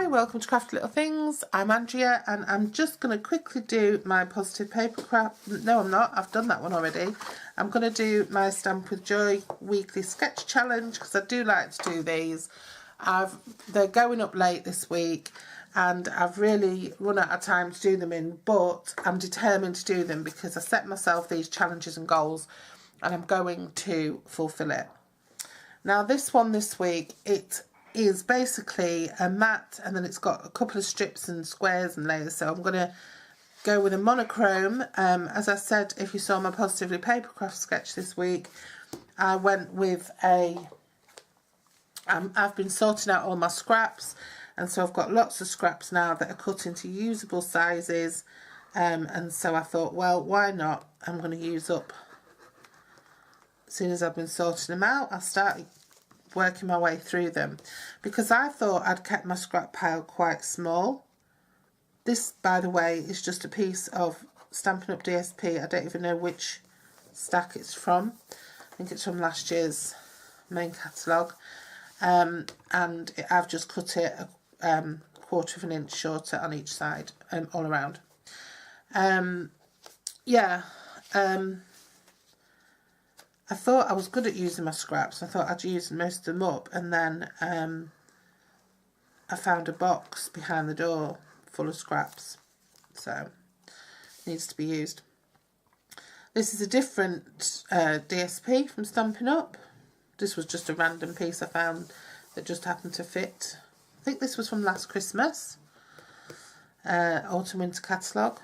welcome to Crafty Little Things. I'm Andrea and I'm just going to quickly do my positive paper craft. No, I'm not. I've done that one already. I'm going to do my Stamp with Joy weekly sketch challenge because I do like to do these. They're going up late this week and I've really run out of time to do them in, but I'm determined to do them because I set myself these challenges and goals and I'm going to fulfill it. Now this one this week, it is basically a mat and then it's got a couple of strips and squares and layers, so I'm going to go with a monochrome. As I said, if you saw my Positively Papercraft sketch this week, I went with a I've been sorting out all my scraps, and so I've got lots of scraps now that are cut into usable sizes, and so I thought, well, why not? I'm going to use up, as soon as I've been sorting them out, I'll start working my way through them, because I thought I'd kept my scrap pile quite small. This, by the way, is just a piece of Stampin' Up! DSP. I don't even know which stack it's from. I think it's from last year's main catalogue, and I've just cut it a quarter of an inch shorter on each side, all around. I thought I was good at using my scraps. I thought I'd used most of them up, and then I found a box behind the door full of scraps, so it needs to be used. This is a different DSP from Stampin' Up! This was just a random piece I found that just happened to fit. I think this was from last Christmas, Autumn Winter catalogue.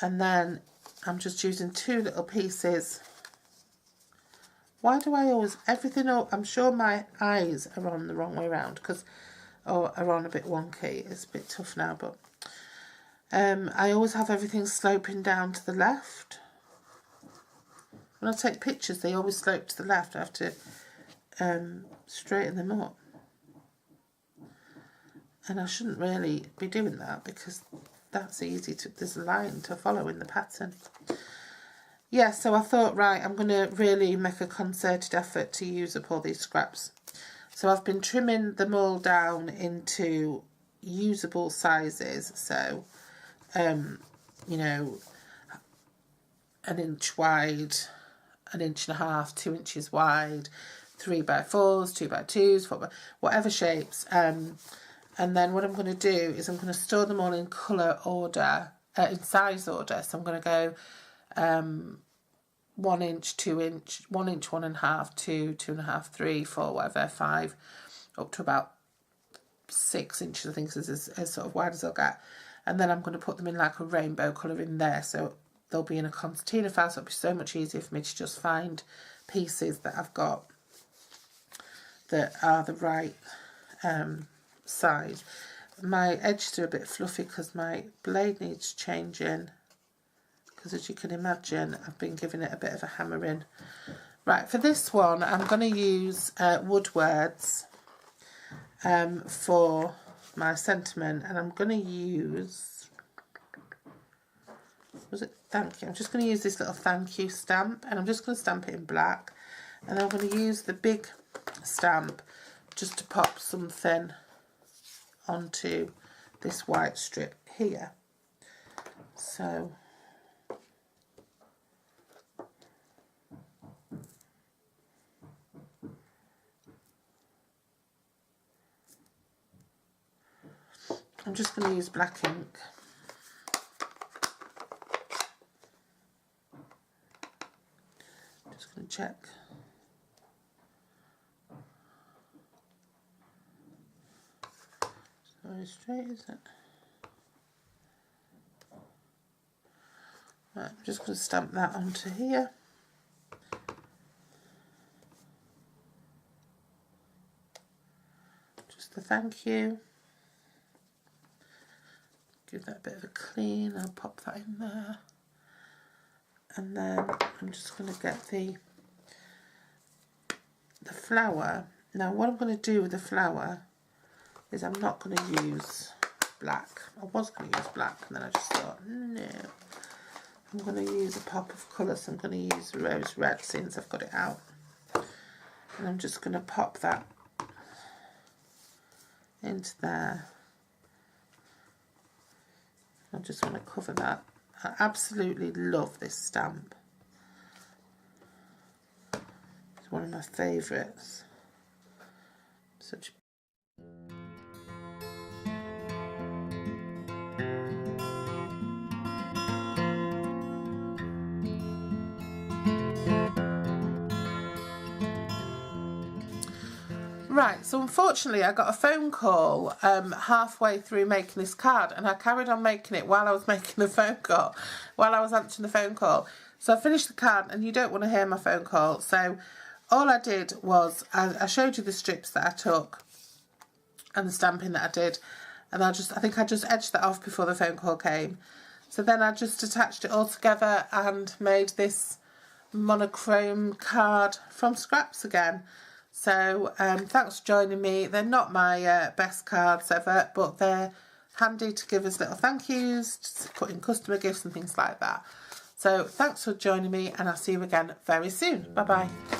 And then I'm just using two little pieces. Why do I always, everything, I'm sure my eyes are on the wrong way around, because, or are on a bit wonky. It's a bit tough now, but I always have everything sloping down to the left. When I take pictures, they always slope to the left. I have to straighten them up. And I shouldn't really be doing that, because that's easy to, there's a line to follow in the pattern. Yeah, so I thought, right, I'm going to really make a concerted effort to use up all these scraps. So I've been trimming them all down into usable sizes. So, you know, 1 inch wide, 1.5 inches, 2 inches wide, 3x4s, 2x2s, 4x, whatever shapes. And then what I'm going to do is I'm going to store them all in colour order, in size order. So I'm going to go 1 inch, 2 inch, 1 inch, 1.5, 2, 2.5, 3, 4, whatever, 5, up to about 6 inches, I think is as sort of wide as I'll get. And then I'm going to put them in like a rainbow colour in there. So they'll be in a concertina file, so it'll be so much easier for me to just find pieces that I've got that are the right size. My edges are a bit fluffy because my blade needs changing, because as you can imagine I've been giving it a bit of a hammering. Right, for this one I'm going to use Woodwords for my sentiment, and I'm going to use, was it thank you? I'm just going to use this little thank you stamp, and I'm just going to stamp it in black, and I'm going to use the big stamp just to pop something onto this white strip here. So I'm just going to use black ink. Just going to check. Very straight, is it? Right, I'm just going to stamp that onto here. Just a thank you. Give that a bit of a clean. I'll pop that in there. And then I'm just going to get the flower. Now what I'm going to do with the flower is I'm not going to use black. I was going to use black, and then I just thought, no. I'm going to use a pop of colour, so I'm going to use rose red since I've got it out. And I'm just going to pop that into there. I just want to cover that. I absolutely love this stamp. It's one of my favourites. Such Right, so unfortunately I got a phone call halfway through making this card, and I carried on making it while I was making the phone call, while I was answering the phone call. So I finished the card, and you don't want to hear my phone call. So all I did was I showed you the strips that I took and the stamping that I did, and I think I just edged that off before the phone call came. So then I just attached it all together and made this monochrome card from scraps again. So thanks for joining me. They're not my best cards ever, but they're handy to give us little thank yous, to put in customer gifts and things like that. So thanks for joining me, and I'll see you again very soon. Bye bye.